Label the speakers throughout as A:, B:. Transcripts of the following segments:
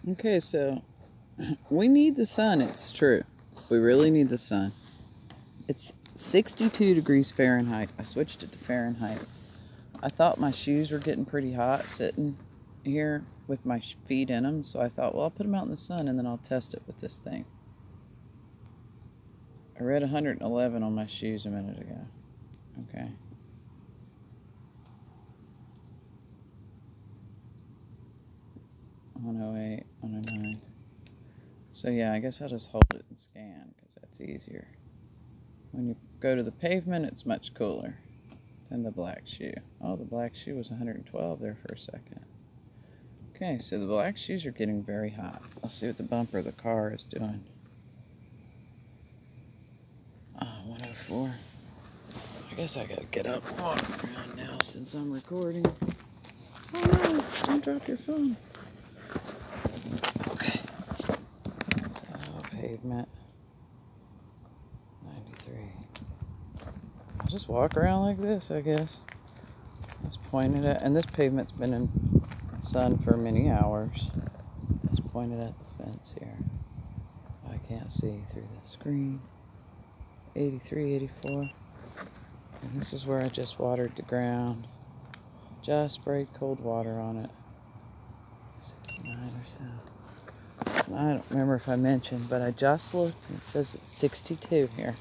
A: Okay, so we need the sun, it's true. We really need the sun. It's 62 degrees Fahrenheit. I switched it to Fahrenheit. I thought my shoes were getting pretty hot sitting here with my feet in them, so I thought, well, I'll put them out in the sun and then I'll test it with this thing. I read 111 on my shoes a minute ago. Okay. $108, $109. So yeah, I guess I'll just hold it and scan because that's easier. When you go to the pavement, it's much cooler than the black shoe. Oh, the black shoe was 112 there for a second. Okay, so the black shoes are getting very hot. Let's see what the bumper of the car is doing. 104. I guess I gotta get up and walk around now since I'm recording. Oh no, don't drop your phone. Okay. So, pavement. 93. I'll just walk around like this, I guess. Let's point it at, and this pavement's been in sun for many hours. Let's point it at the fence here. I can't see through the screen. 83, 84. And this is where I just watered the ground. Just sprayed cold water on it. 69 or so. I don't remember if I mentioned, but I just looked and it says it's 62 here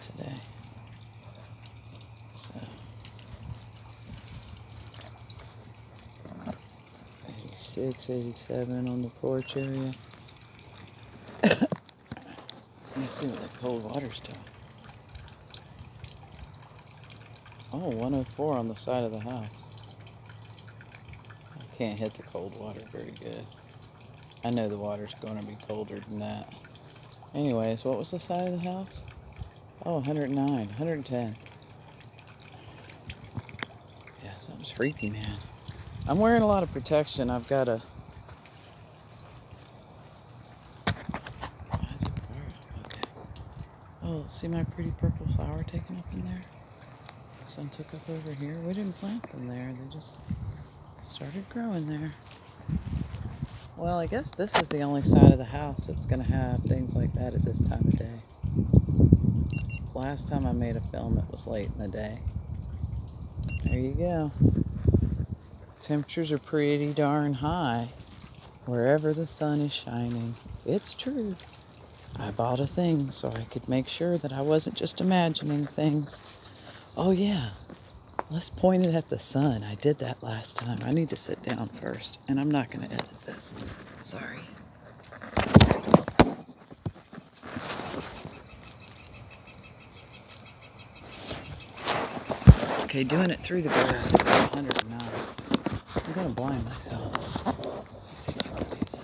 A: today. So 86, 87 on the porch area. Let me see what that cold water's doing. Oh, 104 on the side of the house. I can't hit the cold water very good. I know the water's going to be colder than that. Anyways, what was the side of the house? Oh, 109, 110. Yeah, something's freaky, man. I'm wearing a lot of protection. I've got a... Okay. Oh, see my pretty purple flower taken up in there? Some took up over here. We didn't plant them there. They just started growing there. Well, I guess this is the only side of the house that's going to have things like that at this time of day. Last time I made a film, it was late in the day. There you go. Temperatures are pretty darn high wherever the sun is shining. It's true. I bought a thing so I could make sure that I wasn't just imagining things. Oh yeah, let's point it at the sun. I did that last time. I need to sit down first, and I'm not going to edit this. Sorry. Okay, doing it through the grass at 109. I'm going to blind myself. Let's see if I can do this.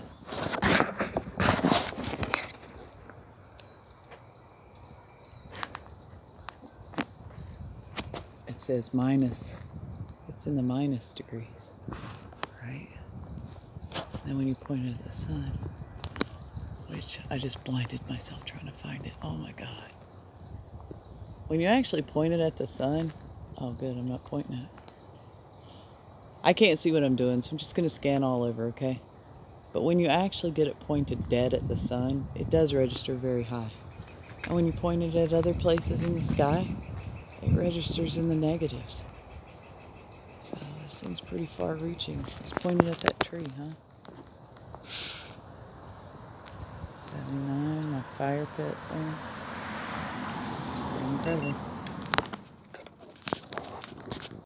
A: It says minus. It's in the minus degrees, right? Then when you point it at the sun, which I just blinded myself trying to find it. Oh my God. When you actually point it at the sun, oh good, I'm not pointing it. I can't see what I'm doing, so I'm just going to scan all over, okay? But when you actually get it pointed dead at the sun, it does register very high. And when you point it at other places in the sky, it registers in the negatives. So this thing's pretty far reaching. It's pointed at that tree, huh? 79, my fire pit thing. It's pretty incredible.